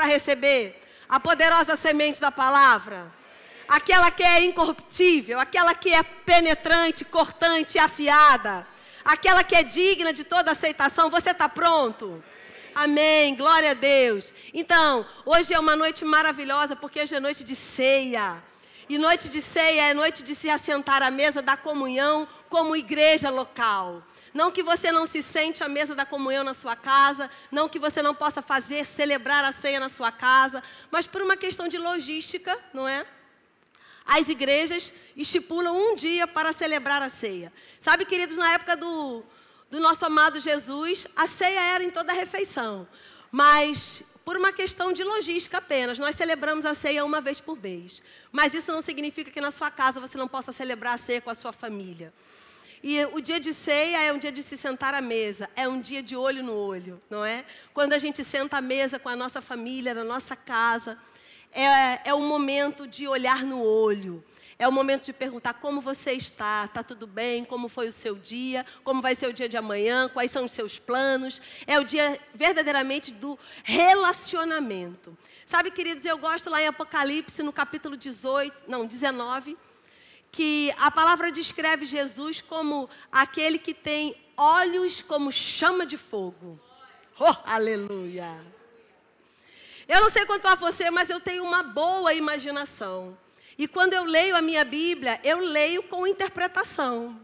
receber a poderosa semente da palavra? Aquela que é incorruptível, aquela que é penetrante, cortante, afiada, aquela que é digna de toda aceitação. Você está pronto? Amém, glória a Deus. Então, hoje é uma noite maravilhosa, porque hoje é noite de ceia. E noite de ceia é noite de se assentar à mesa da comunhão como igreja local. Não que você não se sente à mesa da comunhão na sua casa, não que você não possa celebrar a ceia na sua casa, mas por uma questão de logística, não é? As igrejas estipulam um dia para celebrar a ceia. Sabe, queridos, na época do nosso amado Jesus, a ceia era em toda a refeição. Mas, por uma questão de logística apenas, nós celebramos a ceia uma vez por mês. Mas isso não significa que na sua casa você não possa celebrar a ceia com a sua família. E o dia de ceia é um dia de se sentar à mesa, é um dia de olho no olho, não é? Quando a gente senta à mesa com a nossa família, na nossa casa, é um momento de olhar no olho. É o momento de perguntar como você está, está tudo bem, como foi o seu dia, como vai ser o dia de amanhã, quais são os seus planos. É o dia verdadeiramente do relacionamento. Sabe, queridos, eu gosto lá em Apocalipse, no capítulo 19, que a palavra descreve Jesus como aquele que tem olhos como chama de fogo. Oh, aleluia! Eu não sei quanto a você, mas eu tenho uma boa imaginação. E quando eu leio a minha Bíblia, eu leio com interpretação.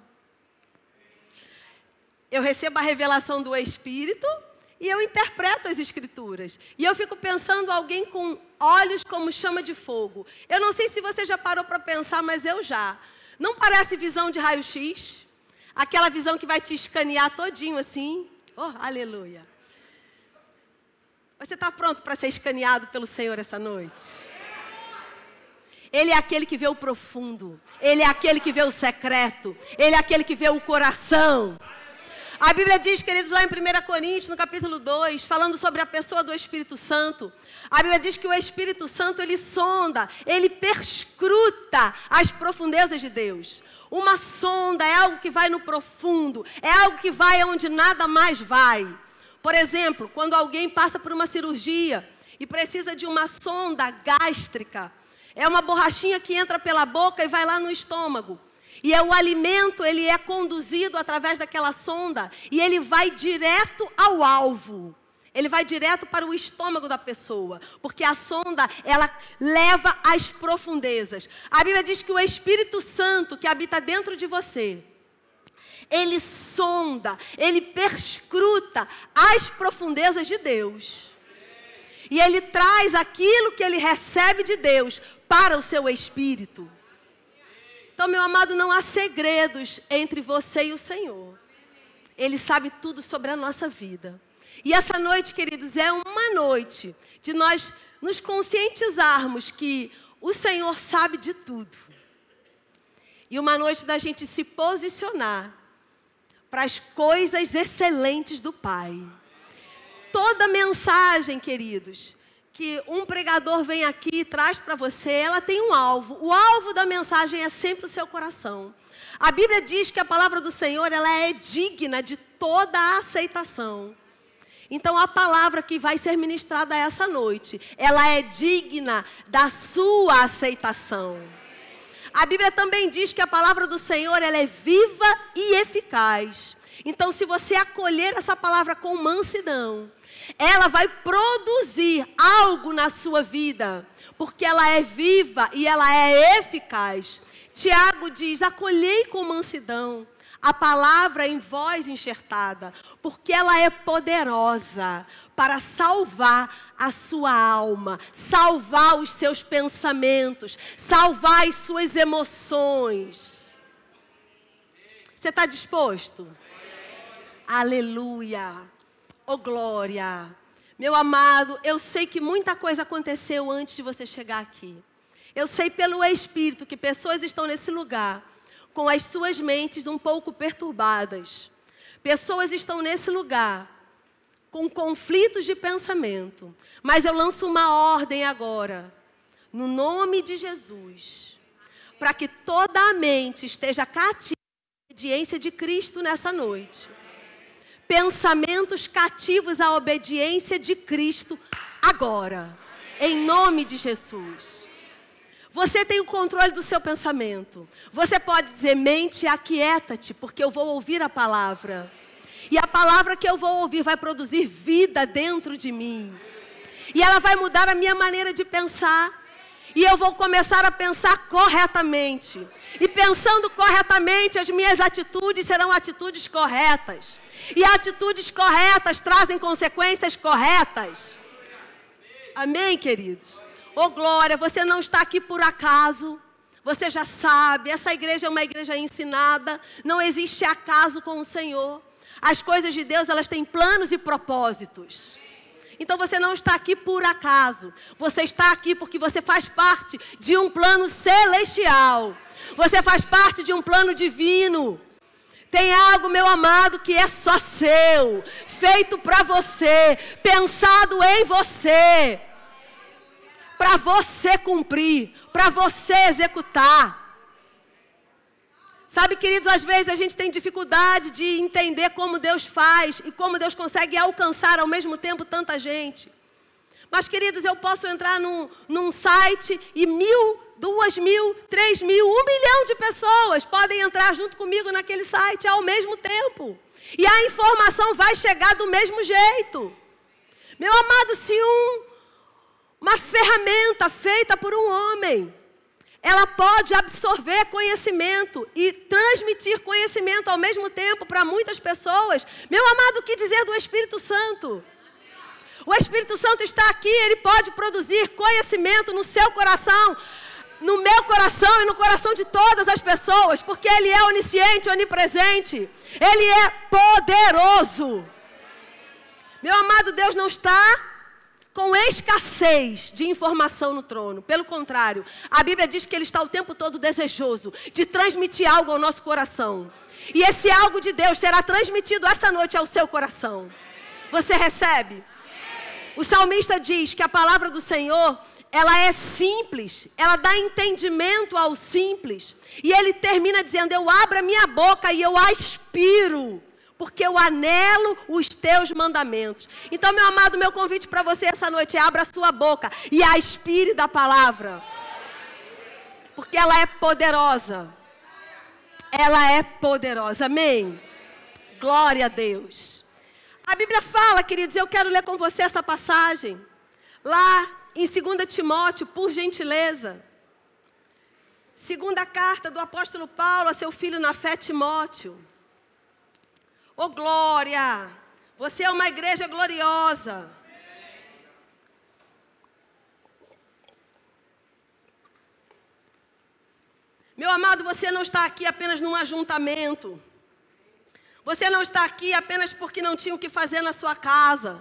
Eu recebo a revelação do Espírito e eu interpreto as Escrituras. E eu fico pensando alguém com olhos como chama de fogo. Eu não sei se você já parou para pensar, mas eu já. Não parece visão de raio-x? Aquela visão que vai te escanear todinho assim? Oh, aleluia! Você está pronto para ser escaneado pelo Senhor essa noite? Ele é aquele que vê o profundo. Ele é aquele que vê o secreto. Ele é aquele que vê o coração. A Bíblia diz, queridos, lá em 1 Coríntios, no capítulo 2, falando sobre a pessoa do Espírito Santo. A Bíblia diz que o Espírito Santo, ele sonda, ele perscruta as profundezas de Deus. Uma sonda é algo que vai no profundo, é algo que vai aonde nada mais vai. Por exemplo, quando alguém passa por uma cirurgia e precisa de uma sonda gástrica, é uma borrachinha que entra pela boca e vai lá no estômago. E o alimento, ele é conduzido através daquela sonda e ele vai direto ao alvo. Ele vai direto para o estômago da pessoa, porque a sonda, ela leva às profundezas. A Bíblia diz que o Espírito Santo que habita dentro de você, ele sonda, ele perscruta as profundezas de Deus. E ele traz aquilo que ele recebe de Deus para o seu espírito. Então, meu amado, não há segredos entre você e o Senhor. Ele sabe tudo sobre a nossa vida. E essa noite, queridos, é uma noite de nós nos conscientizarmos que o Senhor sabe de tudo. E uma noite da gente se posicionar para as coisas excelentes do Pai. Toda mensagem, queridos, que um pregador vem aqui e traz para você, ela tem um alvo. O alvo da mensagem é sempre o seu coração. A Bíblia diz que a palavra do Senhor, ela é digna de toda a aceitação. Então, a palavra que vai ser ministrada essa noite, ela é digna da sua aceitação. A Bíblia também diz que a palavra do Senhor, ela é viva e eficaz. Então, se você acolher essa palavra com mansidão, ela vai produzir algo na sua vida, porque ela é viva e ela é eficaz. Tiago diz, acolhei com mansidão a palavra em voz enxertada, porque ela é poderosa para salvar a sua alma, salvar os seus pensamentos, salvar as suas emoções. Você está disposto? Aleluia! Oh, glória! Meu amado, eu sei que muita coisa aconteceu antes de você chegar aqui. Eu sei pelo Espírito que pessoas estão nesse lugar com as suas mentes um pouco perturbadas. Pessoas estão nesse lugar com conflitos de pensamento. Mas eu lanço uma ordem agora, no nome de Jesus, para que toda a mente esteja cativa à obediência de Cristo nessa noite. Pensamentos cativos à obediência de Cristo agora. Em nome de Jesus. Você tem o controle do seu pensamento. Você pode dizer, mente, aquieta-te, porque eu vou ouvir a palavra. E a palavra que eu vou ouvir vai produzir vida dentro de mim. E ela vai mudar a minha maneira de pensar. E eu vou começar a pensar corretamente. E pensando corretamente, as minhas atitudes serão atitudes corretas. E atitudes corretas trazem consequências corretas. Amém, queridos? Ô, glória, você não está aqui por acaso. Você já sabe, essa igreja é uma igreja ensinada. Não existe acaso com o Senhor. As coisas de Deus, elas têm planos e propósitos. Então você não está aqui por acaso. Você está aqui porque você faz parte de um plano celestial. Você faz parte de um plano divino. Tem algo, meu amado, que é só seu. Feito para você. Pensado em você. Para você cumprir. Para você executar. Sabe, queridos, às vezes a gente tem dificuldade de entender como Deus faz e como Deus consegue alcançar ao mesmo tempo tanta gente. Mas, queridos, eu posso entrar num site e 1.000, 2.000, 3.000, 1 milhão de pessoas podem entrar junto comigo naquele site ao mesmo tempo. E a informação vai chegar do mesmo jeito. Meu amado, se uma ferramenta feita por um homem, ela pode absorver conhecimento e transmitir conhecimento ao mesmo tempo para muitas pessoas. Meu amado, o que dizer do Espírito Santo? O Espírito Santo está aqui, ele pode produzir conhecimento no seu coração, no meu coração e no coração de todas as pessoas, porque ele é onisciente, onipresente. Ele é poderoso. Meu amado, Deus não está com escassez de informação no trono. Pelo contrário, a Bíblia diz que Ele está o tempo todo desejoso de transmitir algo ao nosso coração. E esse algo de Deus será transmitido essa noite ao seu coração. Você recebe? O salmista diz que a palavra do Senhor, ela é simples, ela dá entendimento ao simples. E ele termina dizendo, eu abro a minha boca e eu aspiro, porque eu anelo os teus mandamentos. Então, meu amado, meu convite para você essa noite é abra a sua boca e aspire da palavra. Porque ela é poderosa. Ela é poderosa, amém? Glória a Deus. A Bíblia fala, queridos, eu quero ler com você essa passagem. Lá em 2 Timóteo, por gentileza. Segunda carta do apóstolo Paulo a seu filho na fé, Timóteo. Ô, glória! Você é uma igreja gloriosa. Meu amado, você não está aqui apenas num ajuntamento. Você não está aqui apenas porque não tinha o que fazer na sua casa.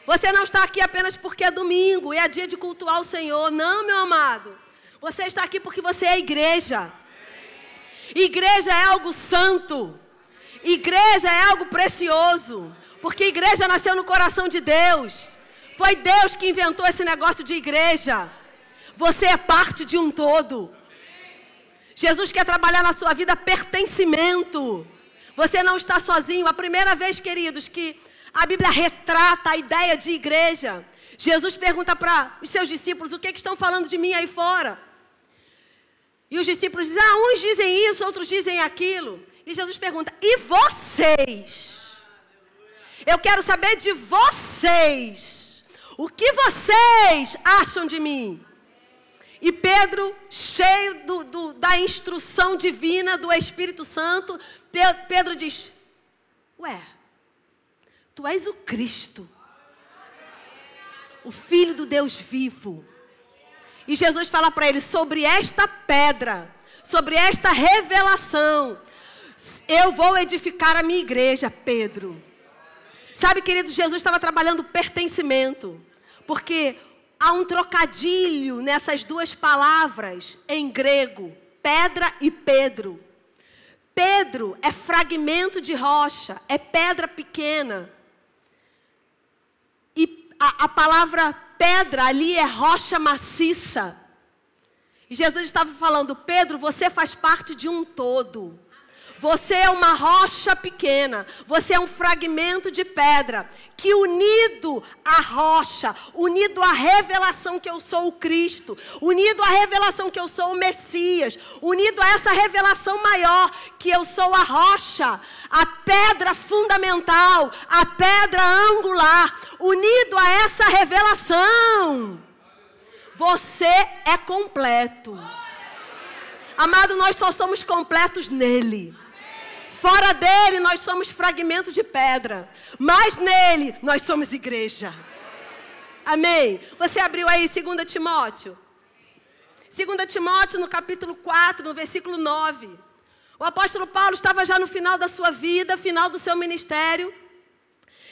Você não está aqui apenas porque é domingo e é dia de cultuar o Senhor. Não, meu amado. Você está aqui porque você é igreja. Igreja é algo santo. Igreja é algo precioso. Porque igreja nasceu no coração de Deus. Foi Deus que inventou esse negócio de igreja. Você é parte de um todo. Jesus quer trabalhar na sua vida pertencimento. Você não está sozinho. A primeira vez, queridos, que a Bíblia retrata a ideia de igreja, Jesus pergunta para os seus discípulos, o que estão falando de mim aí fora? E os discípulos dizem, uns dizem isso, outros dizem aquilo. E Jesus pergunta, e vocês? Eu quero saber de vocês. O que vocês acham de mim? E Pedro, cheio da instrução divina do Espírito Santo, Pedro diz, ué, tu és o Cristo, o Filho do Deus vivo. E Jesus fala para ele, sobre esta pedra, sobre esta revelação, eu vou edificar a minha igreja, Pedro. Sabe, querido, Jesus estava trabalhando pertencimento, porque há um trocadilho nessas duas palavras em grego, pedra e Pedro. Pedro é fragmento de rocha, é pedra pequena. E a palavra pedra ali é rocha maciça. E Jesus estava falando, Pedro, você faz parte de um todo. Você é uma rocha pequena, você é um fragmento de pedra, que unido à rocha, unido à revelação que eu sou o Cristo, unido à revelação que eu sou o Messias, unido a essa revelação maior, que eu sou a rocha, a pedra fundamental, a pedra angular, unido a essa revelação, você é completo. Amado, nós só somos completos nele. Fora dele, nós somos fragmento de pedra. Mas nele, nós somos igreja. Amém? Você abriu aí 2 Timóteo? 2 Timóteo, no capítulo 4, no versículo 9. O apóstolo Paulo estava já no final da sua vida, final do seu ministério.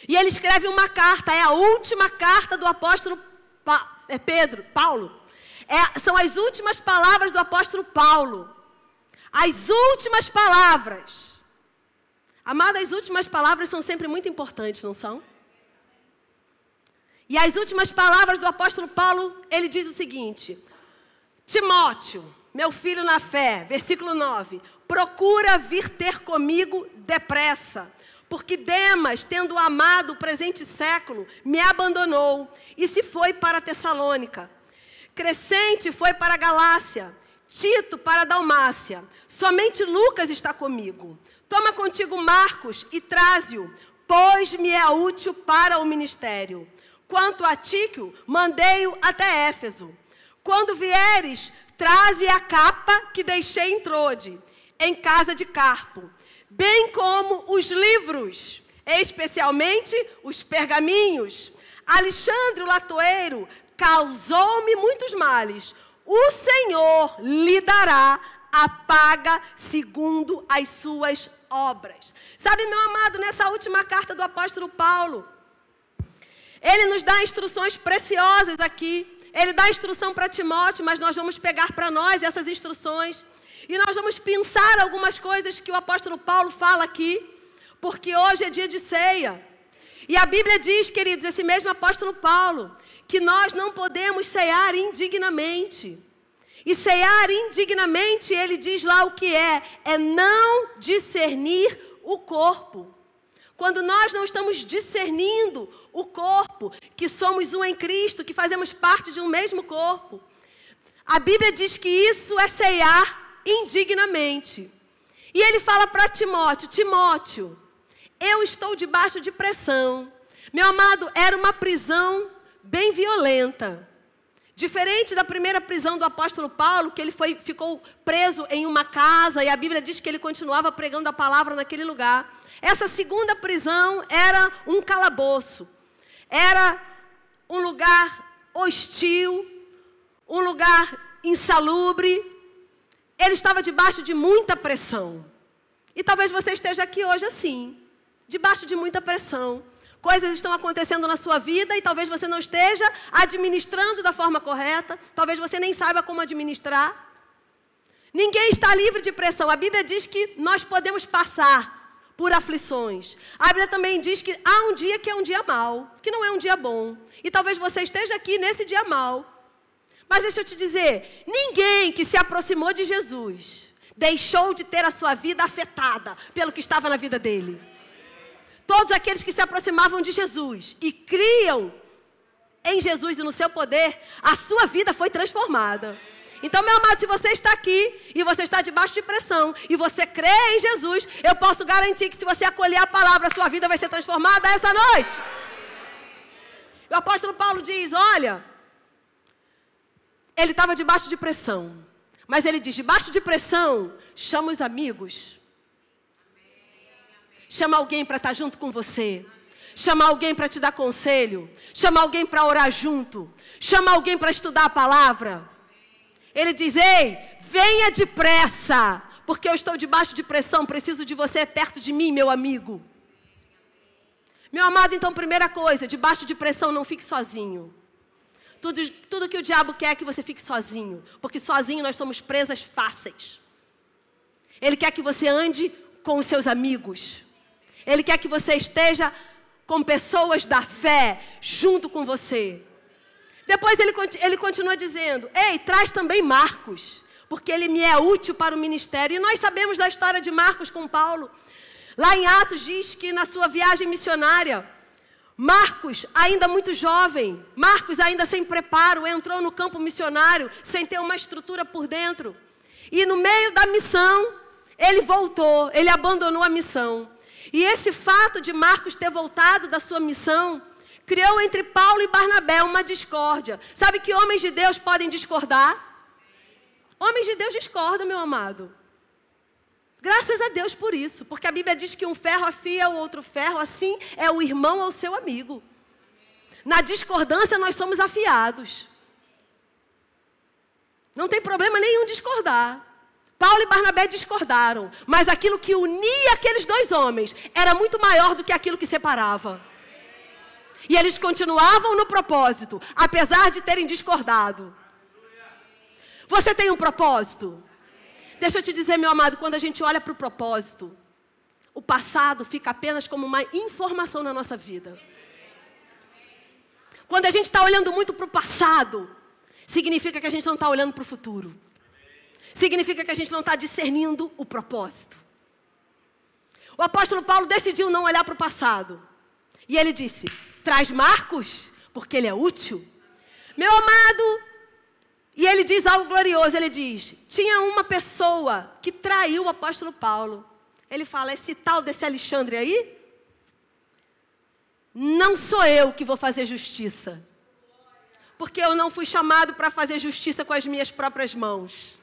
E ele escreve uma carta, é a última carta do apóstolo Paulo. São as últimas palavras do apóstolo Paulo. As últimas palavras. Amado, as últimas palavras são sempre muito importantes, não são? E as últimas palavras do apóstolo Paulo, ele diz o seguinte: Timóteo, meu filho na fé, versículo 9, procura vir ter comigo depressa, porque Demas, tendo amado o presente século, me abandonou e se foi para Tessalônica. Crescente foi para a Galácia, Tito para a Dalmácia. Somente Lucas está comigo. Toma contigo Marcos e traze-o, pois me é útil para o ministério. Quanto a Tíquico, mandei-o até Éfeso. Quando vieres, traze a capa que deixei em Trode, em casa de Carpo, bem como os livros, especialmente os pergaminhos. Alexandre, o latoeiro, causou-me muitos males. O Senhor lhe dará a paga segundo as suas obras. Sabe, meu amado, nessa última carta do apóstolo Paulo, ele nos dá instruções preciosas aqui. Ele dá instrução para Timóteo, mas nós vamos pegar para nós essas instruções. E nós vamos pensar algumas coisas que o apóstolo Paulo fala aqui, porque hoje é dia de ceia. E a Bíblia diz, queridos, esse mesmo apóstolo Paulo, que nós não podemos cear indignamente. E cear indignamente, ele diz lá o que é não discernir o corpo. Quando nós não estamos discernindo o corpo, que somos um em Cristo, que fazemos parte de um mesmo corpo, a Bíblia diz que isso é cear indignamente. E ele fala para Timóteo: Timóteo, eu estou debaixo de pressão. Meu amado, era uma prisão bem violenta. Diferente da primeira prisão do apóstolo Paulo, que ele ficou preso em uma casa, e a Bíblia diz que ele continuava pregando a palavra naquele lugar. Essa segunda prisão era um calabouço. Era um lugar hostil, um lugar insalubre. Ele estava debaixo de muita pressão. E talvez você esteja aqui hoje assim, debaixo de muita pressão. Coisas estão acontecendo na sua vida e talvez você não esteja administrando da forma correta. Talvez você nem saiba como administrar. Ninguém está livre de pressão. A Bíblia diz que nós podemos passar por aflições. A Bíblia também diz que há um dia que é um dia mau, que não é um dia bom. E talvez você esteja aqui nesse dia mau. Mas deixa eu te dizer, ninguém que se aproximou de Jesus deixou de ter a sua vida afetada pelo que estava na vida dele. Todos aqueles que se aproximavam de Jesus e criam em Jesus e no seu poder, a sua vida foi transformada. Então, meu amado, se você está aqui e você está debaixo de pressão e você crê em Jesus, eu posso garantir que se você acolher a palavra, a sua vida vai ser transformada essa noite. O apóstolo Paulo diz, olha, ele estava debaixo de pressão, mas ele diz, debaixo de pressão, chama os amigos. Chama alguém para estar junto com você. Chama alguém para te dar conselho. Chama alguém para orar junto. Chama alguém para estudar a palavra. Ele diz, ei, venha depressa, porque eu estou debaixo de pressão, preciso de você perto de mim, meu amigo. Meu amado, então, primeira coisa, debaixo de pressão, não fique sozinho. Tudo que o diabo quer é que você fique sozinho, porque sozinho nós somos presas fáceis. Ele quer que você ande com os seus amigos. Ele quer que você esteja com pessoas da fé junto com você. Depois ele continua dizendo, ei, traz também Marcos, porque ele me é útil para o ministério. E nós sabemos da história de Marcos com Paulo. Lá em Atos diz que na sua viagem missionária, Marcos, ainda muito jovem, Marcos ainda sem preparo, entrou no campo missionário, sem ter uma estrutura por dentro. E no meio da missão, ele voltou, ele abandonou a missão. E esse fato de Marcos ter voltado da sua missão, criou entre Paulo e Barnabé uma discórdia. Sabe que homens de Deus podem discordar? Homens de Deus discordam, meu amado. Graças a Deus por isso, porque a Bíblia diz que um ferro afia o outro ferro, assim é o irmão ao seu amigo. Na discordância nós somos afiados. Não tem problema nenhum discordar. Paulo e Barnabé discordaram, mas aquilo que unia aqueles dois homens era muito maior do que aquilo que separava. E eles continuavam no propósito, apesar de terem discordado. Você tem um propósito? Deixa eu te dizer, meu amado, quando a gente olha para o propósito, o passado fica apenas como uma informação na nossa vida. Quando a gente está olhando muito para o passado, significa que a gente não está olhando para o futuro. Significa que a gente não está discernindo o propósito. O apóstolo Paulo decidiu não olhar para o passado. E ele disse, traz Marcos, porque ele é útil. Meu amado, e ele diz algo glorioso, ele diz, tinha uma pessoa que traiu o apóstolo Paulo. Ele fala, esse tal desse Alexandre aí, não sou eu que vou fazer justiça. Porque eu não fui chamado para fazer justiça com as minhas próprias mãos.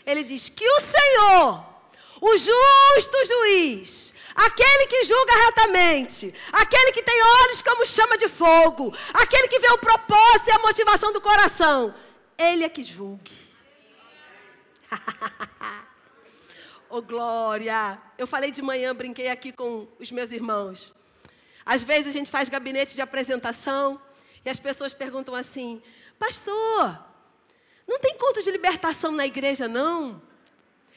Ele diz que o Senhor, o justo juiz, aquele que julga retamente, aquele que tem olhos como chama de fogo, aquele que vê o propósito e a motivação do coração, ele é que julgue. Oh, glória! Eu falei de manhã, brinquei aqui com os meus irmãos. Às vezes a gente faz gabinete de apresentação e as pessoas perguntam assim, pastor, não tem culto de libertação na igreja, não?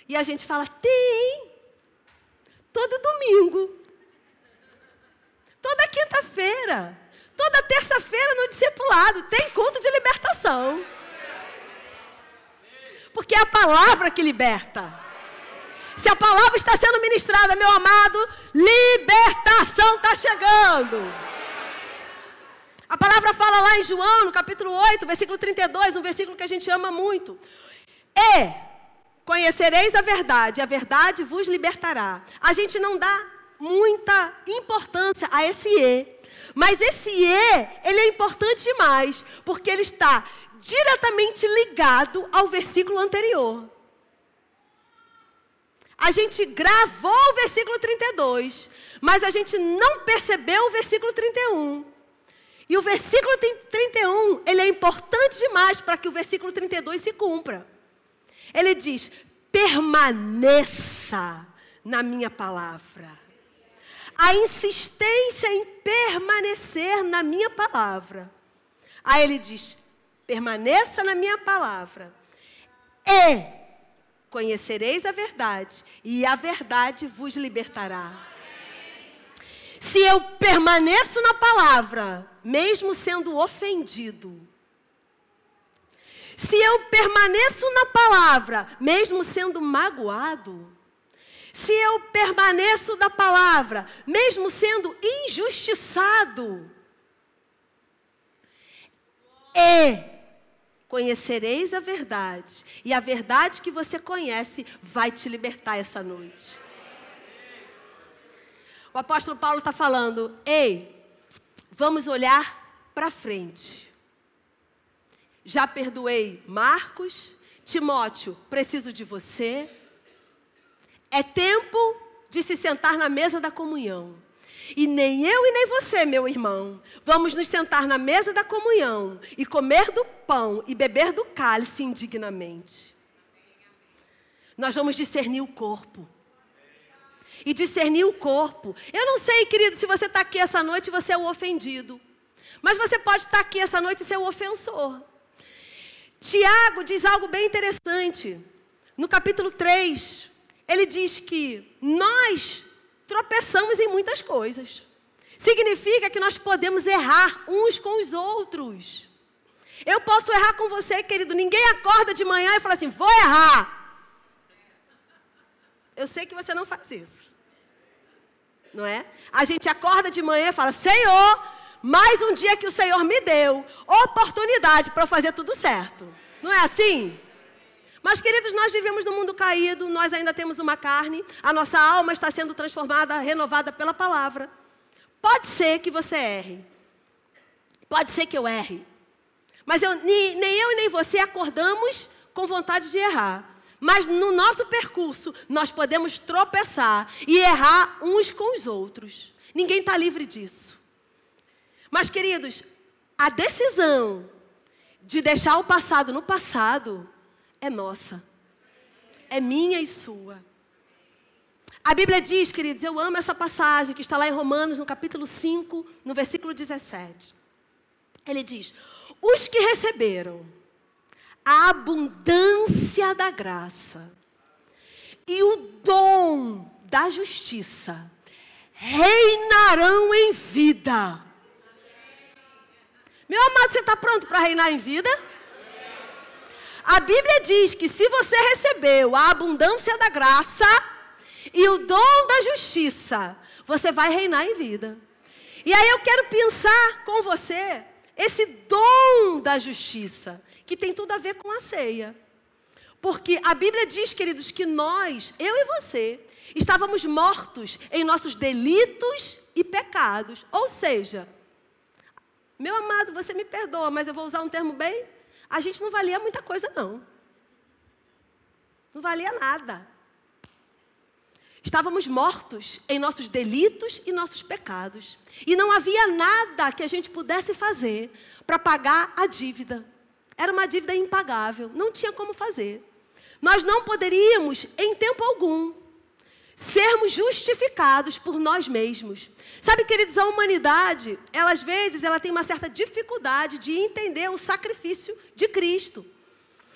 E a gente fala, tem. Todo domingo. Toda quinta-feira. Toda terça-feira no discipulado. Tem culto de libertação. Porque é a palavra que liberta. Se a palavra está sendo ministrada, meu amado, libertação está chegando. A palavra fala lá em João, no capítulo 8, versículo 32, um versículo que a gente ama muito. Conhecereis a verdade vos libertará. A gente não dá muita importância a esse mas esse ele é importante demais, porque ele está diretamente ligado ao versículo anterior. A gente gravou o versículo 32, mas a gente não percebeu o versículo 31. E o versículo 31, ele é importante demais para que o versículo 32 se cumpra. Ele diz, permaneça na minha palavra. A insistência em permanecer na minha palavra. Aí ele diz, permaneça na minha palavra. Conhecereis a verdade, e a verdade vos libertará. Se eu permaneço na palavra, mesmo sendo ofendido. Se eu permaneço na palavra, mesmo sendo magoado. Se eu permaneço na palavra, mesmo sendo injustiçado. Conhecereis a verdade, e a verdade que você conhece vai te libertar essa noite. O apóstolo Paulo está falando, vamos olhar para frente. Já perdoei Marcos, Timóteo, preciso de você. É tempo de se sentar na mesa da comunhão. E nem eu e nem você, meu irmão, vamos nos sentar na mesa da comunhão e comer do pão e beber do cálice indignamente. Nós vamos discernir o corpo. E discernir o corpo. Eu não sei, querido, se você está aqui essa noite e você é o ofendido. Mas você pode estar aqui essa noite e ser o ofensor. Tiago diz algo bem interessante. No capítulo 3, ele diz que nós tropeçamos em muitas coisas. Significa que nós podemos errar uns com os outros. Eu posso errar com você, querido. Ninguém acorda de manhã e fala assim, vou errar. Eu sei que você não faz isso. Não é? A gente acorda de manhã e fala, Senhor, mais um dia que o Senhor me deu oportunidade para eu fazer tudo certo. Não é assim? Mas, queridos, nós vivemos num mundo caído, nós ainda temos uma carne, a nossa alma está sendo transformada, renovada pela palavra. Pode ser que você erre. Pode ser que eu erre. Mas nem eu e nem você acordamos com vontade de errar. Mas no nosso percurso, nós podemos tropeçar e errar uns com os outros. Ninguém está livre disso. Mas, queridos, a decisão de deixar o passado no passado é nossa. É minha e sua. A Bíblia diz, queridos, eu amo essa passagem que está lá em Romanos, no capítulo 5, no versículo 17. Ele diz, os que receberam a abundância da graça e o dom da justiça reinarão em vida. Meu amado, você está pronto para reinar em vida? A Bíblia diz que se você recebeu a abundância da graça e o dom da justiça, você vai reinar em vida. E aí eu quero pensar com você esse dom da justiça, que tem tudo a ver com a ceia. Porque a Bíblia diz, queridos, que nós, eu e você, estávamos mortos em nossos delitos e pecados. Ou seja, meu amado, você me perdoa, mas eu vou usar um termo bem... A gente não valia muita coisa, não. Não valia nada. Estávamos mortos em nossos delitos e nossos pecados. E não havia nada que a gente pudesse fazer para pagar a dívida. Era uma dívida impagável. Não tinha como fazer. Nós não poderíamos, em tempo algum, sermos justificados por nós mesmos. Sabe, queridos, a humanidade, ela, às vezes, ela tem uma certa dificuldade de entender o sacrifício de Cristo.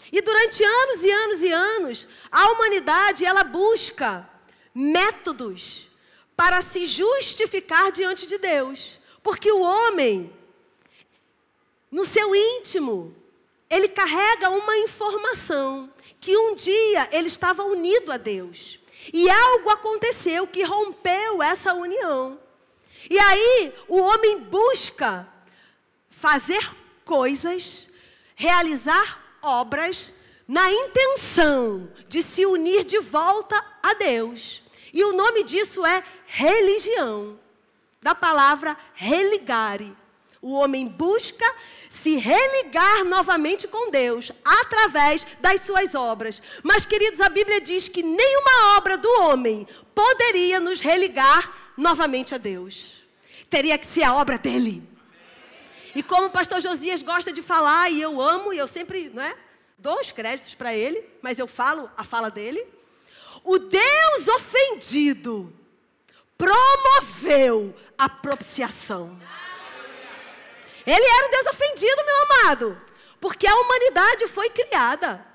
E durante anos e anos e anos, a humanidade, ela busca métodos para se justificar diante de Deus. Porque o homem, no seu íntimo, ele carrega uma informação que um dia ele estava unido a Deus. E algo aconteceu que rompeu essa união. E aí o homem busca fazer coisas, realizar obras, na intenção de se unir de volta a Deus. E o nome disso é religião, da palavra religare. O homem busca se religar novamente com Deus, através das suas obras. Mas, queridos, a Bíblia diz que nenhuma obra do homem poderia nos religar novamente a Deus. Teria que ser a obra dele. E como o pastor Josias gosta de falar, e eu amo, e eu sempre, né, dou os créditos para ele, mas eu falo a fala dele. O Deus ofendido promoveu a propiciação. Ele era o Deus ofendido, meu amado, porque a humanidade foi criada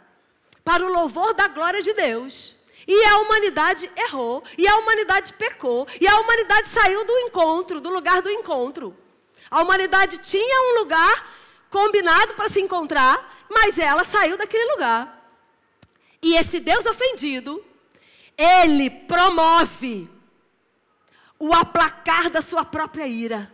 para o louvor da glória de Deus. E a humanidade errou, e a humanidade pecou, e a humanidade saiu do encontro, do lugar do encontro. A humanidade tinha um lugar combinado para se encontrar, mas ela saiu daquele lugar. E esse Deus ofendido, ele promove o aplacar da sua própria ira.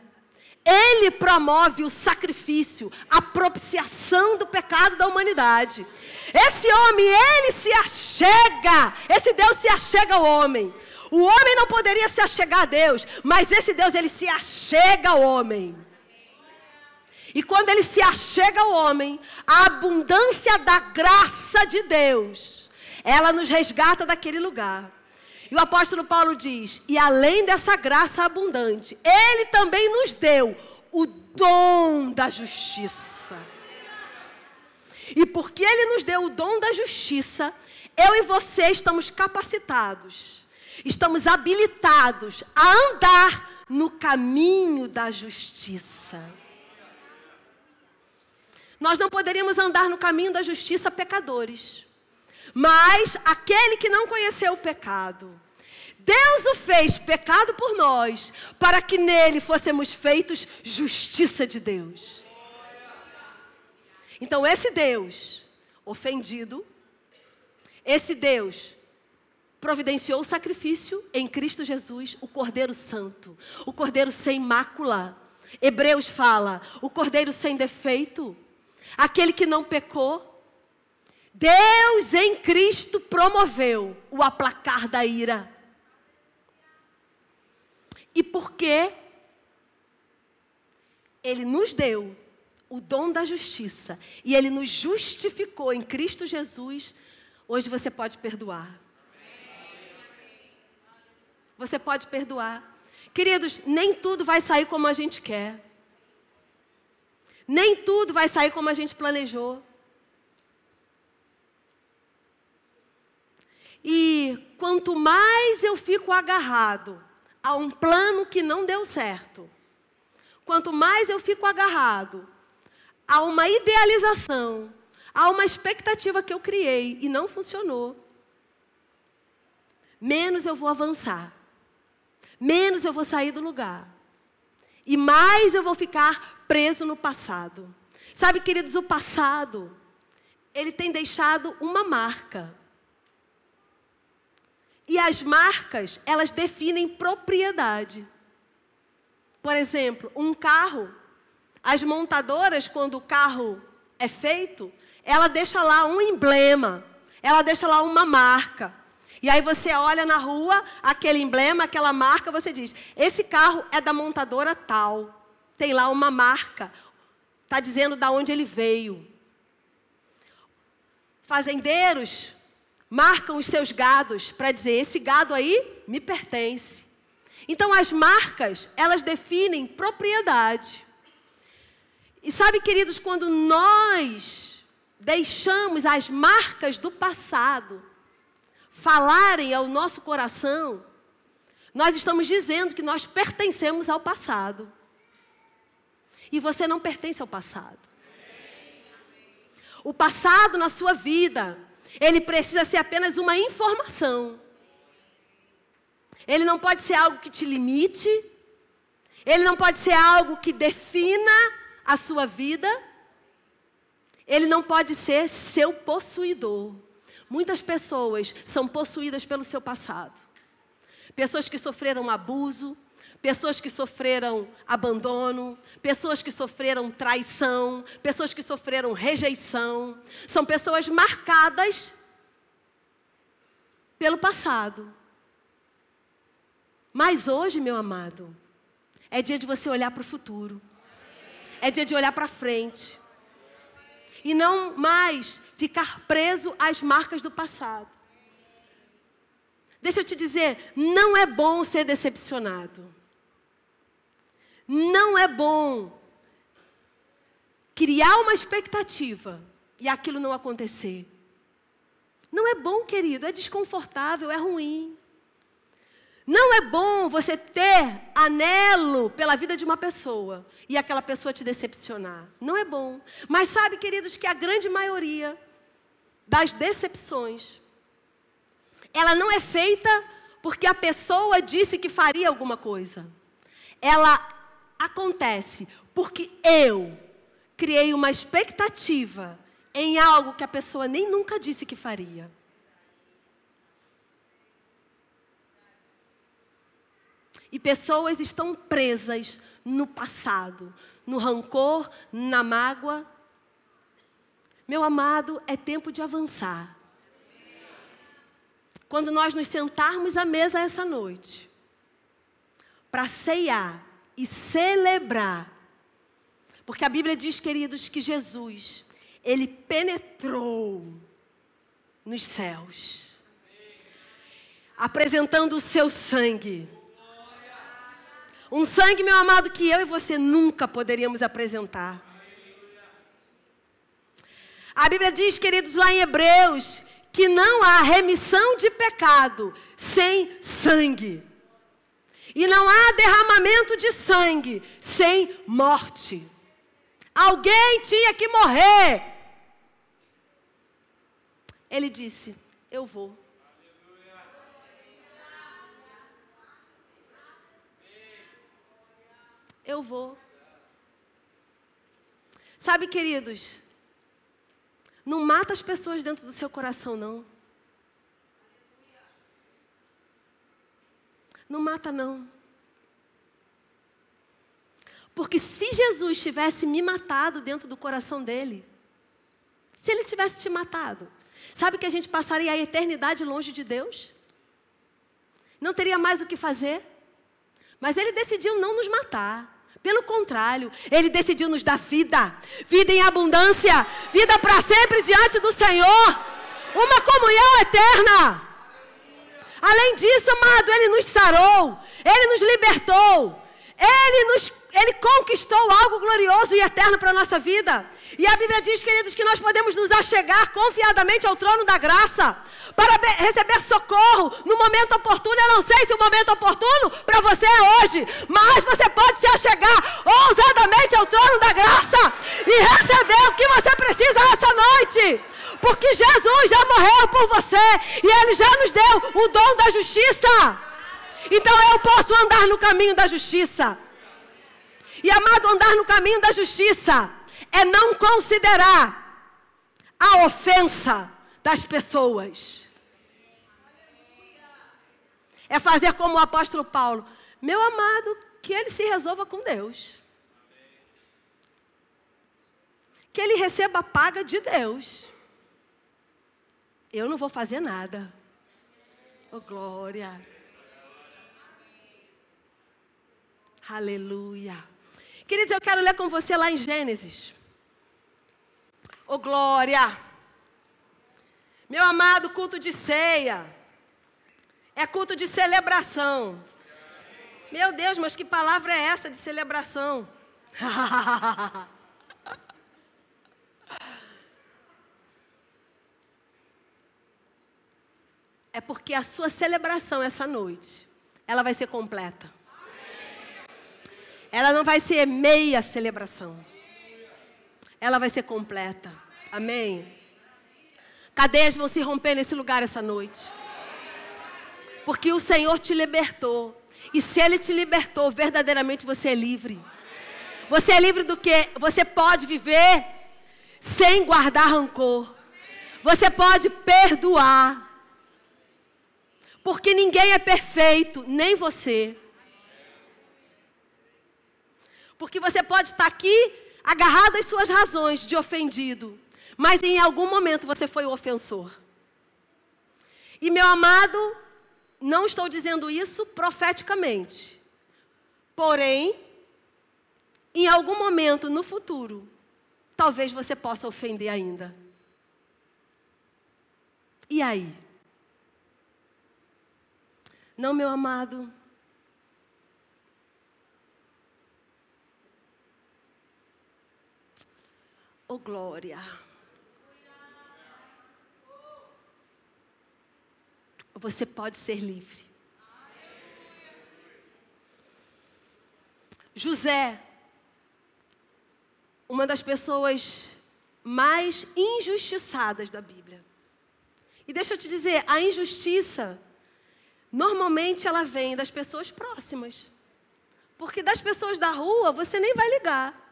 Ele promove o sacrifício, a propiciação do pecado da humanidade. Esse homem, ele se achega. Esse Deus se achega ao homem. O homem não poderia se achegar a Deus, mas esse Deus, ele se achega ao homem. E quando ele se achega ao homem, a abundância da graça de Deus, ela nos resgata daquele lugar. E o apóstolo Paulo diz, e além dessa graça abundante, ele também nos deu o dom da justiça. E porque ele nos deu o dom da justiça, eu e você estamos capacitados, estamos habilitados a andar no caminho da justiça. Nós não poderíamos andar no caminho da justiça pecadores. Mas aquele que não conheceu o pecado, Deus o fez pecado por nós, para que nele fôssemos feitos justiça de Deus. Então esse Deus ofendido, esse Deus providenciou o sacrifício em Cristo Jesus, o Cordeiro Santo, o Cordeiro sem mácula. Hebreus fala, o Cordeiro sem defeito, aquele que não pecou. Deus em Cristo promoveu o aplacar da ira. E porque Ele nos deu o dom da justiça e Ele nos justificou em Cristo Jesus, hoje você pode perdoar. Você pode perdoar. Queridos, nem tudo vai sair como a gente quer. Nem tudo vai sair como a gente planejou. E quanto mais eu fico agarrado a um plano que não deu certo, quanto mais eu fico agarrado a uma idealização, a uma expectativa que eu criei e não funcionou, menos eu vou avançar. Menos eu vou sair do lugar. E mais eu vou ficar preso no passado. Sabe, queridos, o passado, ele tem deixado uma marca. E as marcas, elas definem propriedade. Por exemplo, um carro, as montadoras, quando o carro é feito, ela deixa lá um emblema, ela deixa lá uma marca. E aí você olha na rua, aquele emblema, aquela marca, você diz, esse carro é da montadora tal. Tem lá uma marca, está dizendo de onde ele veio. Fazendeiros marcam os seus gados para dizer, esse gado aí me pertence. Então as marcas, elas definem propriedade. E sabe, queridos, quando nós deixamos as marcas do passado falarem ao nosso coração, nós estamos dizendo que nós pertencemos ao passado. E você não pertence ao passado. O passado na sua vida, ele precisa ser apenas uma informação. Ele não pode ser algo que te limite. Ele não pode ser algo que defina a sua vida. Ele não pode ser seu possuidor. Muitas pessoas são possuídas pelo seu passado. Pessoas que sofreram abuso, pessoas que sofreram abandono, pessoas que sofreram traição, pessoas que sofreram rejeição. São pessoas marcadas pelo passado. Mas hoje, meu amado, é dia de você olhar para o futuro. É dia de olhar para frente. E não mais ficar preso às marcas do passado. Deixa eu te dizer, não é bom ser decepcionado. Não é bom criar uma expectativa e aquilo não acontecer. Não é bom, querido, é desconfortável, é ruim. Não é bom você ter anelo pela vida de uma pessoa e aquela pessoa te decepcionar. Não é bom. Mas sabe, queridos, que a grande maioria das decepções, ela não é feita porque a pessoa disse que faria alguma coisa. Ela acontece porque eu criei uma expectativa em algo que a pessoa nem nunca disse que faria. E pessoas estão presas no passado, no rancor, na mágoa. Meu amado, é tempo de avançar. Quando nós nos sentarmos à mesa essa noite, para ceiar e celebrar, porque a Bíblia diz, queridos, que Jesus, Ele penetrou nos céus, apresentando o seu sangue. Um sangue, meu amado, que eu e você nunca poderíamos apresentar. A Bíblia diz, queridos, lá em Hebreus, que não há remissão de pecado sem sangue. E não há derramamento de sangue sem morte. Alguém tinha que morrer. Ele disse, eu vou. Eu vou. Sabe, queridos, Não mata as pessoas dentro do seu coração, não. Não mata, não. Porque se Jesus tivesse me matado dentro do coração dele, se ele tivesse te matado, sabe que a gente passaria a eternidade longe de Deus? Não teria mais o que fazer? Mas ele decidiu não nos matar. Pelo contrário, ele decidiu nos dar vida. Vida em abundância. Vida para sempre diante do Senhor. Uma comunhão eterna. Além disso, amado, ele nos sarou. Ele nos libertou. Ele conquistou algo glorioso e eterno para a nossa vida. E a Bíblia diz, queridos, que nós podemos nos achegar confiadamente ao trono da graça para receber socorro no momento oportuno. Eu não sei se o momento oportuno para você é hoje, mas você pode se achegar ousadamente ao trono da graça e receber o que você precisa nessa noite. Porque Jesus já morreu por você e Ele já nos deu o dom da justiça. Então eu posso andar no caminho da justiça. E, amado, andar no caminho da justiça é não considerar a ofensa das pessoas. É fazer como o apóstolo Paulo. Meu amado, que ele se resolva com Deus. Que ele receba a paga de Deus. Eu não vou fazer nada. Oh, glória. Aleluia. Queridos, eu quero ler com você lá em Gênesis. Oh, glória. Meu amado, culto de ceia. É culto de celebração. Meu Deus, mas que palavra é essa de celebração? É porque a sua celebração essa noite, ela vai ser completa. Ela não vai ser meia celebração. Ela vai ser completa. Amém? Cadeias vão se romper nesse lugar essa noite. Porque o Senhor te libertou. E se Ele te libertou, verdadeiramente você é livre. Você é livre do quê? Você pode viver sem guardar rancor. Você pode perdoar. Porque ninguém é perfeito, nem você. Porque você pode estar aqui agarrado às suas razões de ofendido. Mas em algum momento você foi o ofensor. E meu amado, não estou dizendo isso profeticamente. Porém, em algum momento no futuro, talvez você possa ofender ainda. E aí? Não, meu amado. Oh, glória. Você pode ser livre. José, uma das pessoas mais injustiçadas da Bíblia. E deixa eu te dizer, a injustiça, normalmente ela vem das pessoas próximas. Porque das pessoas da rua, você nem vai ligar.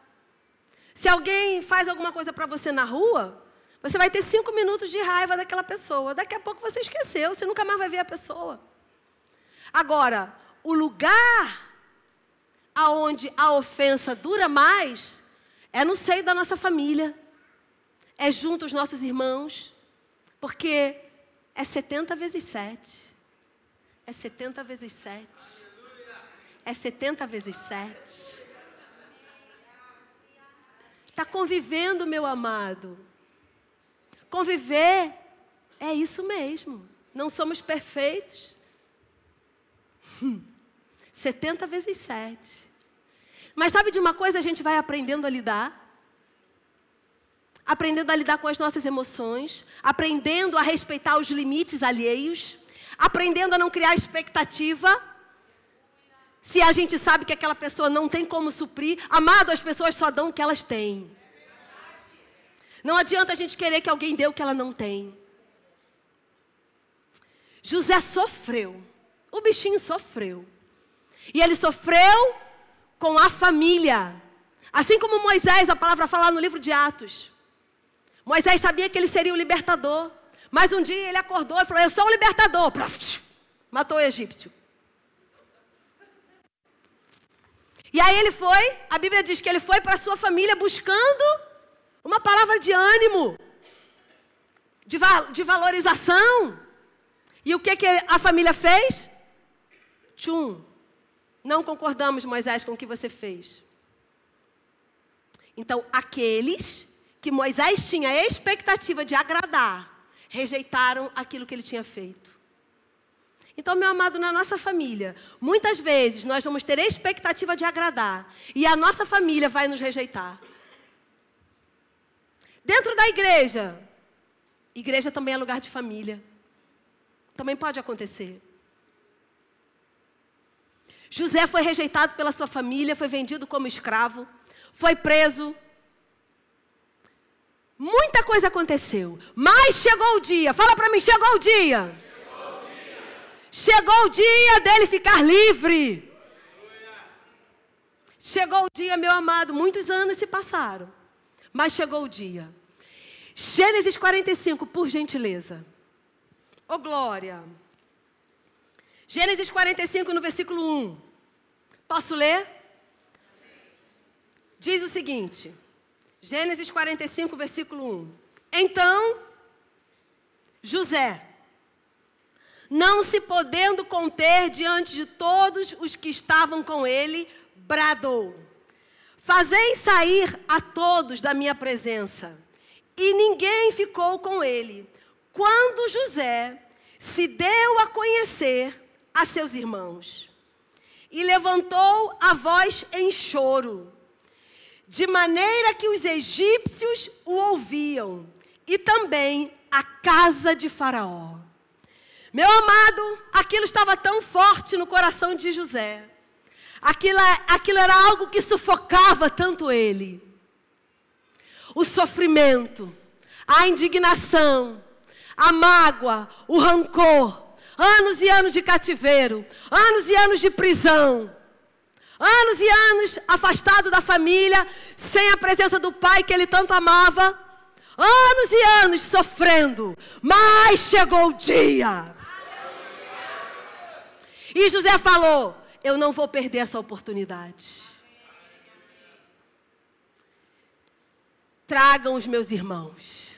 Se alguém faz alguma coisa para você na rua, você vai ter 5 minutos de raiva daquela pessoa. Daqui a pouco você esqueceu, você nunca mais vai ver a pessoa. Agora, o lugar aonde a ofensa dura mais é no seio da nossa família. É junto aos nossos irmãos. Porque é 70 vezes 7. É 70 vezes 7. É 70 vezes 7. Está convivendo, meu amado. Conviver é isso mesmo. Não somos perfeitos. 70 vezes 7. Mas sabe de uma coisa? A gente vai aprendendo a lidar. Aprendendo a lidar com as nossas emoções. Aprendendo a respeitar os limites alheios. Aprendendo a não criar expectativa. Se a gente sabe que aquela pessoa não tem como suprir, amado, as pessoas só dão o que elas têm. Não adianta a gente querer que alguém dê o que ela não tem. José sofreu. O bichinho sofreu. E ele sofreu com a família. Assim como Moisés, a palavra fala no livro de Atos. Moisés sabia que ele seria o libertador. Mas um dia ele acordou e falou, eu sou o libertador. Matou o egípcio. E aí ele foi, a Bíblia diz que ele foi para a sua família buscando uma palavra de ânimo, de valorização. E o que a família fez? Não concordamos, Moisés, com o que você fez. Então, aqueles que Moisés tinha a expectativa de agradar, rejeitaram aquilo que ele tinha feito. Então, meu amado, na nossa família, muitas vezes nós vamos ter a expectativa de agradar e a nossa família vai nos rejeitar. Dentro da igreja também é lugar de família. Também pode acontecer. José foi rejeitado pela sua família, foi vendido como escravo, foi preso. Muita coisa aconteceu, mas chegou o dia, fala para mim, chegou o dia. Chegou o dia dele ficar livre. Chegou o dia, meu amado, muitos anos se passaram, mas chegou o dia. Gênesis 45, por gentileza. Ô glória. Gênesis 45, no versículo 1. Posso ler? Diz o seguinte. Gênesis 45, versículo 1. Então, José, não se podendo conter diante de todos os que estavam com ele, bradou: fazei sair a todos da minha presença. E ninguém ficou com ele, quando José se deu a conhecer a seus irmãos. E levantou a voz em choro, de maneira que os egípcios o ouviam, e também a casa de Faraó. Meu amado, aquilo estava tão forte no coração de José. Aquilo era algo que sufocava tanto ele. O sofrimento, a indignação, a mágoa, o rancor, anos e anos de cativeiro, anos e anos de prisão, anos e anos afastado da família, sem a presença do pai que ele tanto amava, anos e anos sofrendo, mas chegou o dia. E José falou: eu não vou perder essa oportunidade. Tragam os meus irmãos.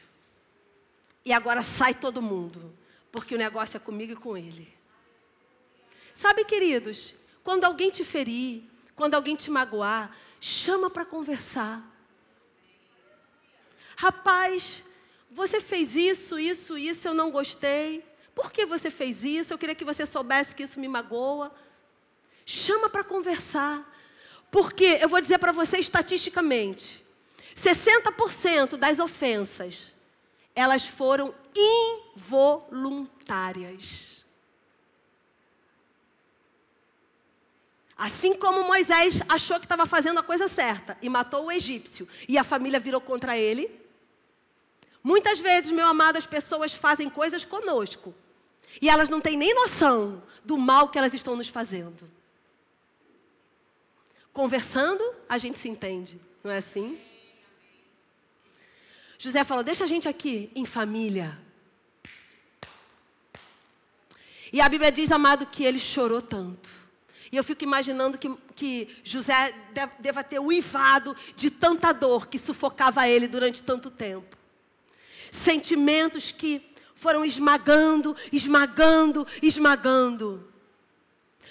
E agora sai todo mundo, porque o negócio é comigo e com ele. Sabe, queridos, quando alguém te ferir, quando alguém te magoar, chama para conversar. Rapaz, você fez isso, eu não gostei. Por que você fez isso? Eu queria que você soubesse que isso me magoa. Chama para conversar. Porque, eu vou dizer para você estatisticamente, 60% das ofensas, elas foram involuntárias. Assim como Moisés achou que estava fazendo a coisa certa e matou o egípcio, e a família virou contra ele, muitas vezes, meu amado, as pessoas fazem coisas conosco, e elas não têm nem noção do mal que elas estão nos fazendo. Conversando, a gente se entende, não é assim? José falou: deixa a gente aqui em família. E a Bíblia diz, amado, que ele chorou tanto. E eu fico imaginando que José deva ter uivado de tanta dor que sufocava ele durante tanto tempo. Sentimentos que foram esmagando, esmagando, esmagando.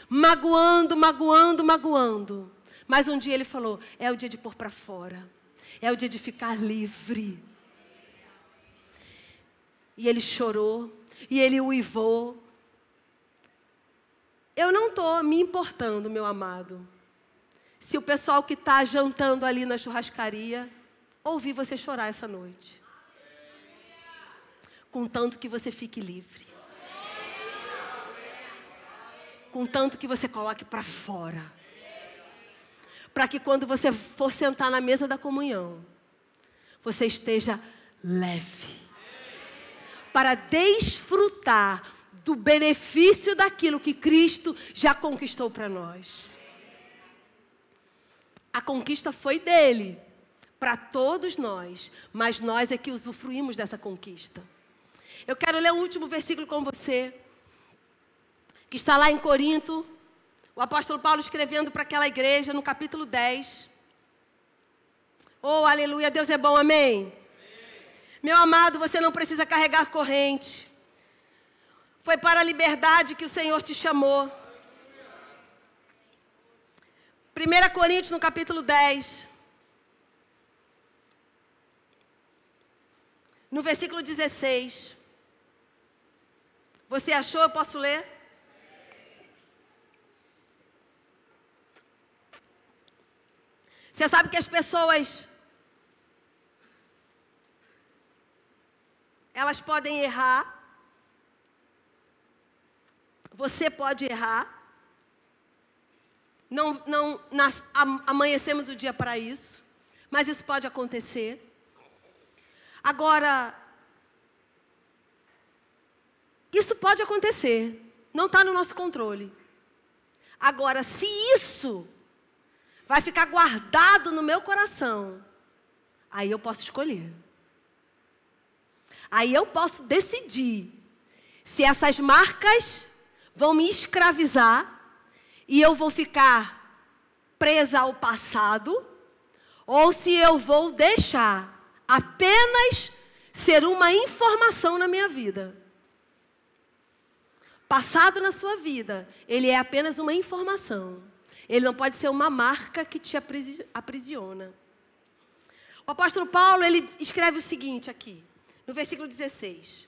Magoando, magoando, magoando. Mas um dia ele falou: é o dia de pôr para fora. É o dia de ficar livre. E ele chorou, e ele uivou. Eu não estou me importando, meu amado, se o pessoal que está jantando ali na churrascaria ouvir você chorar essa noite. Contanto que você fique livre. Contanto que você coloque para fora. Para que quando você for sentar na mesa da comunhão, você esteja leve. Para desfrutar do benefício daquilo que Cristo já conquistou para nós. A conquista foi dele, para todos nós, mas nós é que usufruímos dessa conquista. Eu quero ler o último versículo com você, que está lá em Corinto, o apóstolo Paulo escrevendo para aquela igreja, no capítulo 10. Oh, aleluia, Deus é bom, amém? Amém. Meu amado, você não precisa carregar corrente. Foi para a liberdade que o Senhor te chamou. 1 Coríntios, no capítulo 10. No versículo 16. Você achou? Eu posso ler? Você sabe que as pessoas, elas podem errar. Você pode errar. Amanhecemos o dia para isso. Mas isso pode acontecer. Agora, isso pode acontecer. Não está no nosso controle. Agora, se isso vai ficar guardado no meu coração, aí eu posso escolher. Aí eu posso decidir se essas marcas vão me escravizar e eu vou ficar presa ao passado, ou se eu vou deixar apenas ser uma informação na minha vida. Passado na sua vida, ele é apenas uma informação. Ele não pode ser uma marca que te aprisiona. O apóstolo Paulo, ele escreve o seguinte aqui, no versículo 16.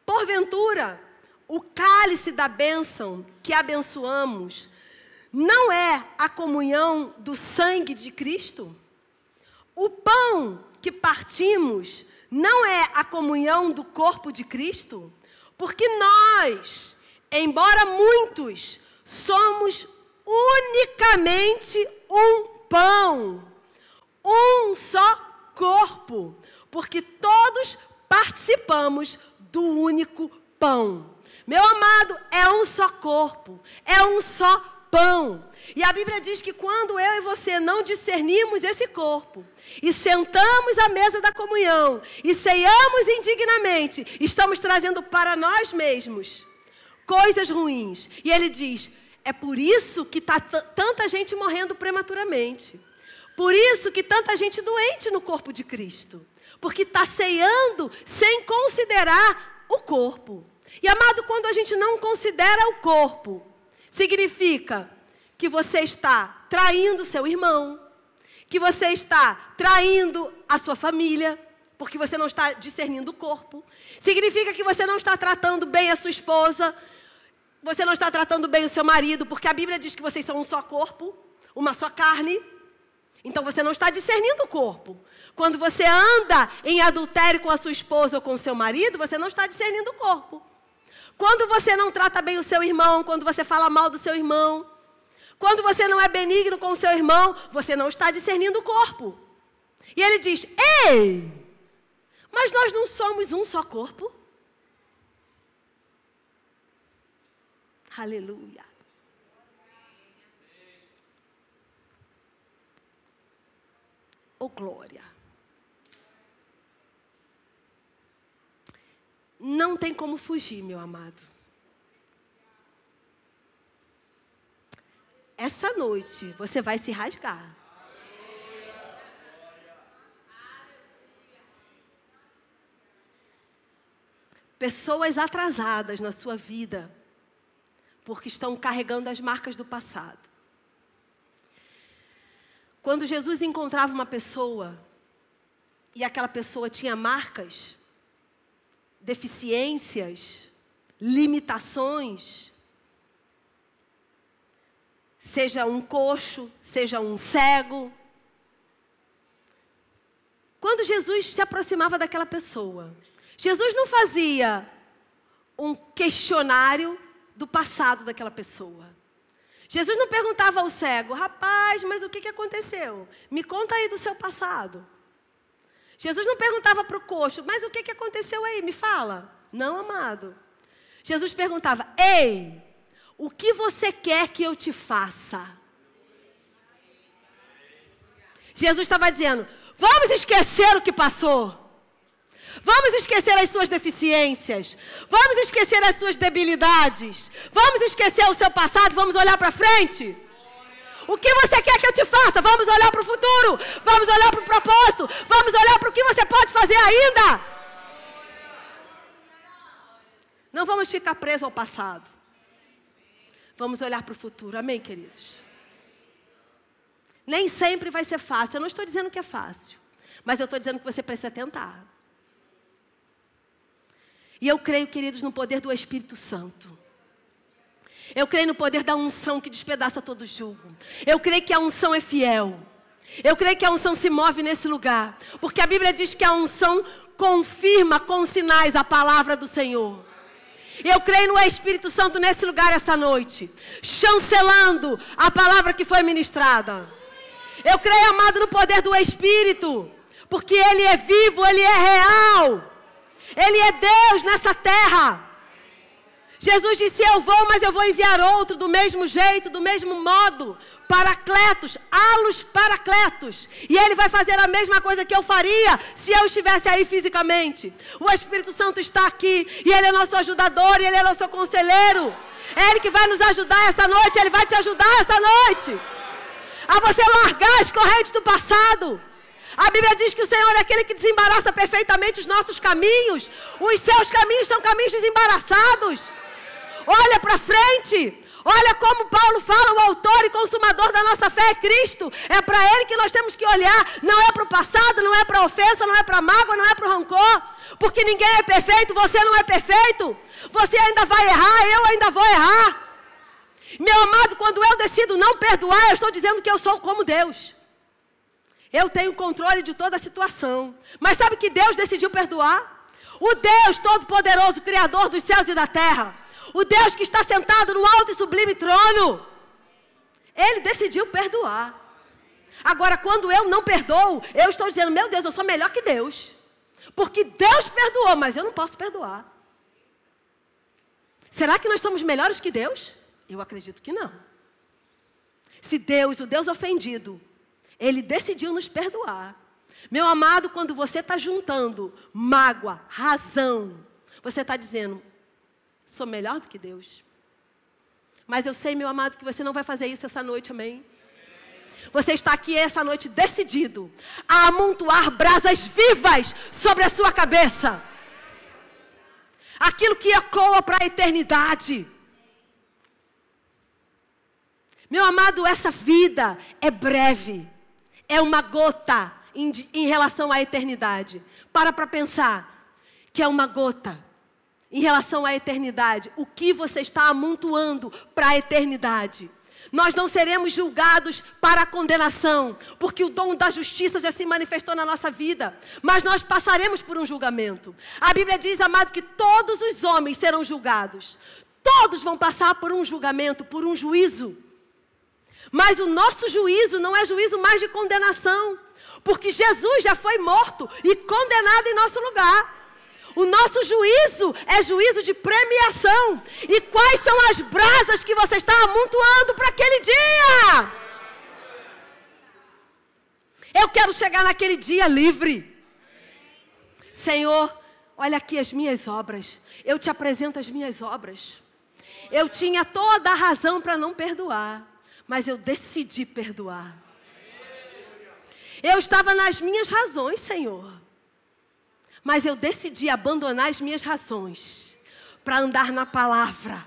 Porventura, o cálice da bênção que abençoamos não é a comunhão do sangue de Cristo? O pão que partimos não é a comunhão do corpo de Cristo? Porque nós, embora muitos, somos unicamente um pão, um só corpo, porque todos participamos do único pão. Meu amado, é um só corpo, é um só pão. E a Bíblia diz que quando eu e você não discernimos esse corpo, e sentamos à mesa da comunhão, e ceiamos indignamente, estamos trazendo para nós mesmos coisas ruins. E ele diz, é por isso que está tanta gente morrendo prematuramente. Por isso que tanta gente doente no corpo de Cristo. Porque está ceando sem considerar o corpo. E, amado, quando a gente não considera o corpo, significa que você está traindo seu irmão, que você está traindo a sua família, porque você não está discernindo o corpo. Significa que você não está tratando bem a sua esposa, você não está tratando bem o seu marido, porque a Bíblia diz que vocês são um só corpo, uma só carne. Então você não está discernindo o corpo. Quando você anda em adultério com a sua esposa ou com o seu marido, você não está discernindo o corpo. Quando você não trata bem o seu irmão, quando você fala mal do seu irmão, quando você não é benigno com o seu irmão, você não está discernindo o corpo. E ele diz, ei, mas nós não somos um só corpo? Aleluia. Oh, glória. Não tem como fugir, meu amado. Essa noite você vai se rasgar. Pessoas atrasadas na sua vida, porque estão carregando as marcas do passado. Quando Jesus encontrava uma pessoa, e aquela pessoa tinha marcas, deficiências, limitações, seja um coxo, seja um cego. Quando Jesus se aproximava daquela pessoa, Jesus não fazia um questionário do passado daquela pessoa. Jesus não perguntava ao cego, rapaz, mas o que aconteceu? Me conta aí do seu passado. Jesus não perguntava para o coxo, mas o que aconteceu aí? Me fala. Não, amado. Jesus perguntava, ei, o que você quer que eu te faça? Jesus estava dizendo, Vamos esquecer o que passou. Vamos esquecer as suas deficiências. Vamos esquecer as suas debilidades. Vamos esquecer o seu passado. Vamos olhar para frente. O que você quer que eu te faça? Vamos olhar para o futuro. Vamos olhar para o propósito. Vamos olhar para o que você pode fazer ainda. Não vamos ficar presos ao passado. Vamos olhar para o futuro. Amém, queridos? Nem sempre vai ser fácil. Eu não estou dizendo que é fácil. Mas eu estou dizendo que você precisa tentar. E eu creio, queridos, no poder do Espírito Santo. Eu creio no poder da unção que despedaça todo jugo. Eu creio que a unção é fiel. Eu creio que a unção se move nesse lugar. Porque a Bíblia diz que a unção confirma com sinais a palavra do Senhor. Eu creio no Espírito Santo nesse lugar essa noite. Chancelando a palavra que foi ministrada. Eu creio, amado, no poder do Espírito. Porque Ele é vivo, Ele é real. Ele é Deus nessa terra. Jesus disse, eu vou, mas eu vou enviar outro do mesmo jeito, do mesmo modo. Paracletos, alos paracletos. E Ele vai fazer a mesma coisa que eu faria se eu estivesse aí fisicamente. O Espírito Santo está aqui e Ele é nosso ajudador e Ele é nosso conselheiro. É Ele que vai nos ajudar essa noite, Ele vai te ajudar essa noite. A você largar as correntes do passado. A Bíblia diz que o Senhor é aquele que desembaraça perfeitamente os nossos caminhos. Os seus caminhos são caminhos desembaraçados. Olha para frente. Olha como Paulo fala, o autor e consumador da nossa fé é Cristo. É para Ele que nós temos que olhar. Não é para o passado, não é para a ofensa, não é para a mágoa, não é para o rancor. Porque ninguém é perfeito, você não é perfeito. Você ainda vai errar, eu ainda vou errar. Meu amado, quando eu decido não perdoar, eu estou dizendo que eu sou como Deus. Eu tenho controle de toda a situação. Mas sabe que Deus decidiu perdoar? O Deus Todo-Poderoso, Criador dos céus e da terra. O Deus que está sentado no alto e sublime trono. Ele decidiu perdoar. Agora, quando eu não perdoo, eu estou dizendo, meu Deus, eu sou melhor que Deus. Porque Deus perdoou, mas eu não posso perdoar. Será que nós somos melhores que Deus? Eu acredito que não. Se Deus, o Deus ofendido, Ele decidiu nos perdoar. Meu amado, quando você está juntando mágoa, razão, você está dizendo, sou melhor do que Deus. Mas eu sei, meu amado, que você não vai fazer isso essa noite, amém? Você está aqui essa noite decidido a amontoar brasas vivas sobre a sua cabeça. Aquilo que ecoa para a eternidade. Meu amado, essa vida é breve. É uma gota em relação à eternidade. Para pensar que é uma gota em relação à eternidade. O que você está amontoando para a eternidade. Nós não seremos julgados para a condenação, porque o dom da justiça já se manifestou na nossa vida. Mas nós passaremos por um julgamento. A Bíblia diz, amado, que todos os homens serão julgados. Todos vão passar por um julgamento, por um juízo. Mas o nosso juízo não é juízo mais de condenação, porque Jesus já foi morto e condenado em nosso lugar. O nosso juízo é juízo de premiação. E quais são as brasas que você está amontoando para aquele dia? Eu quero chegar naquele dia livre. Senhor, olha aqui as minhas obras. Eu te apresento as minhas obras. Eu tinha toda a razão para não perdoar, mas eu decidi perdoar. Eu estava nas minhas razões, Senhor. Mas eu decidi abandonar as minhas razões para andar na palavra.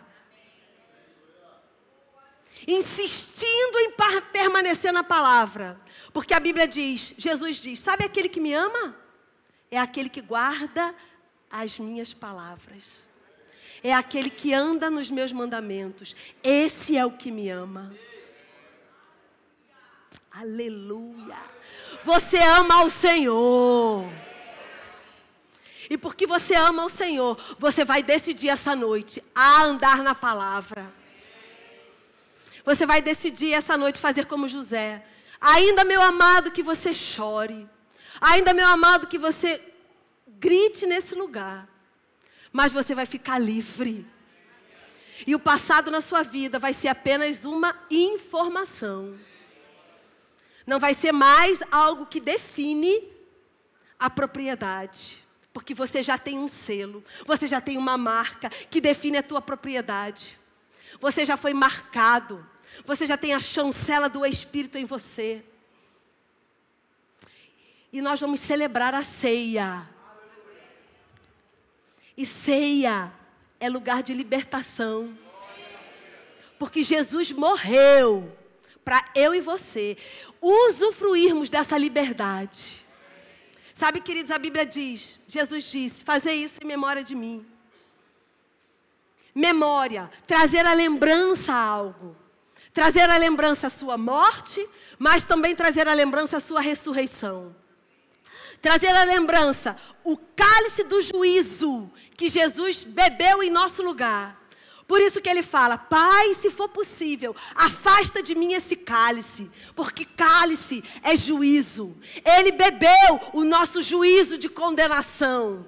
Insistindo em permanecer na palavra. Porque a Bíblia diz, Jesus diz, sabe aquele que me ama? É aquele que guarda as minhas palavras. É aquele que anda nos meus mandamentos. Esse é o que me ama. Aleluia. Você ama o Senhor. E porque você ama o Senhor, você vai decidir essa noite a andar na palavra. Você vai decidir essa noite fazer como José. Ainda, meu amado, que você chore. Ainda, meu amado, que você grite nesse lugar. Mas você vai ficar livre. E o passado na sua vida vai ser apenas uma informação. Não vai ser mais algo que define a propriedade. Porque você já tem um selo, você já tem uma marca que define a tua propriedade. Você já foi marcado, você já tem a chancela do Espírito em você. E nós vamos celebrar a ceia. E ceia é lugar de libertação. Porque Jesus morreu para eu e você usufruirmos dessa liberdade. Sabe, queridos, a Bíblia diz, Jesus disse, fazer isso em memória de mim. Memória, trazer a lembrança a algo. Trazer a lembrança a sua morte, mas também trazer a lembrança a sua ressurreição. Trazer a lembrança o cálice do juízo que Jesus bebeu em nosso lugar. Por isso que ele fala, Pai, se for possível, afasta de mim esse cálice, porque cálice é juízo. Ele bebeu o nosso juízo de condenação.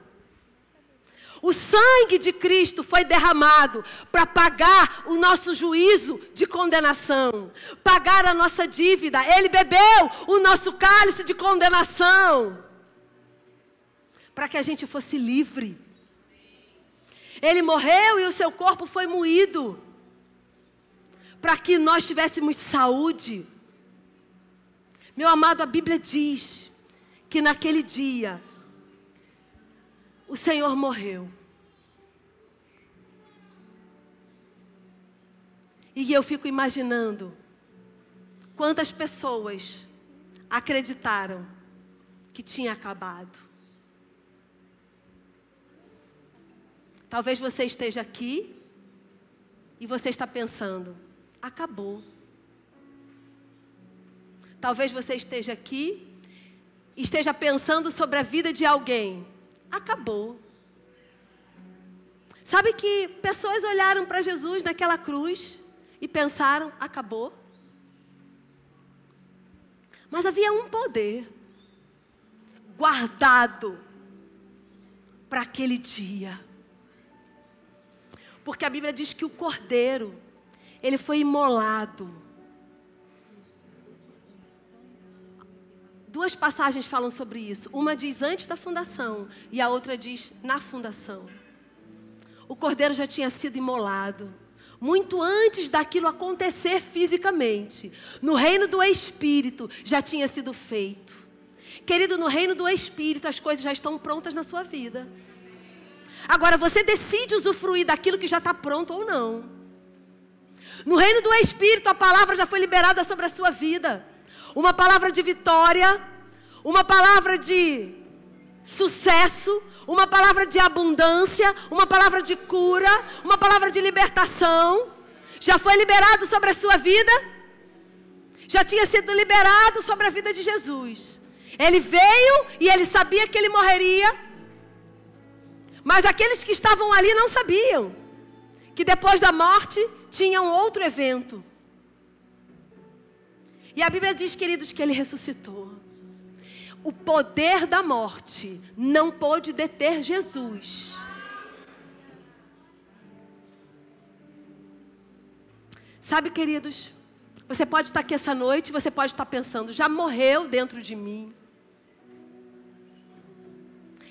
O sangue de Cristo foi derramado para pagar o nosso juízo de condenação, pagar a nossa dívida. Ele bebeu o nosso cálice de condenação, para que a gente fosse livre. Ele morreu e o seu corpo foi moído, para que nós tivéssemos saúde. Meu amado, a Bíblia diz que naquele dia, o Senhor morreu. E eu fico imaginando quantas pessoas acreditaram que tinha acabado. Talvez você esteja aqui e você está pensando, acabou. Talvez você esteja aqui e esteja pensando sobre a vida de alguém. Acabou. Sabe que pessoas olharam para Jesus naquela cruz e pensaram, acabou. Mas havia um poder guardado para aquele dia. Porque a Bíblia diz que o cordeiro, ele foi imolado. Duas passagens falam sobre isso. Uma diz antes da fundação e a outra diz na fundação. O cordeiro já tinha sido imolado muito antes daquilo acontecer fisicamente. No reino do Espírito já tinha sido feito. Querido, no reino do Espírito as coisas já estão prontas na sua vida. Agora você decide usufruir daquilo que já está pronto ou não. No reino do Espírito a palavra já foi liberada sobre a sua vida. Uma palavra de vitória, uma palavra de sucesso, uma palavra de abundância, uma palavra de cura, uma palavra de libertação. Já foi liberado sobre a sua vida? Já tinha sido liberado sobre a vida de Jesus. Ele veio e ele sabia que ele morreria. Mas aqueles que estavam ali não sabiam que depois da morte tinha um outro evento. E a Bíblia diz, queridos, que ele ressuscitou. O poder da morte não pôde deter Jesus. Sabe, queridos, você pode estar aqui essa noite, você pode estar pensando, já morreu dentro de mim.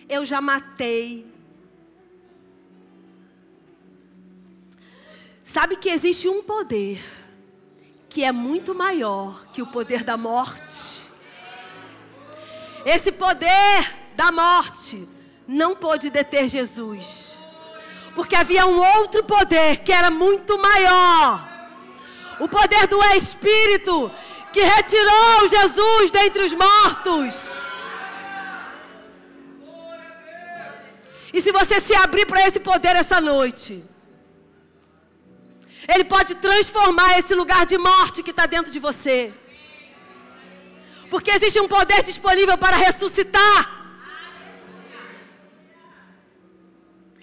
Eu já matei. Sabe que existe um poder que é muito maior que o poder da morte. Esse poder da morte não pôde deter Jesus. Porque havia um outro poder que era muito maior. O poder do Espírito que retirou Jesus dentre os mortos. E se você se abrir para esse poder essa noite, ele pode transformar esse lugar de morte que está dentro de você. Porque existe um poder disponível para ressuscitar.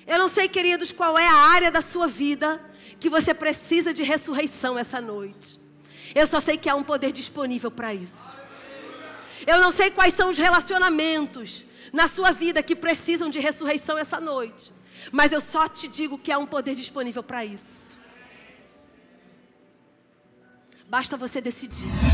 Eu não sei, queridos, qual é a área da sua vida que você precisa de ressurreição essa noite. Eu só sei que há um poder disponível para isso. Eu não sei quais são os relacionamentos na sua vida que precisam de ressurreição essa noite. Mas eu só te digo que há um poder disponível para isso. Basta você decidir.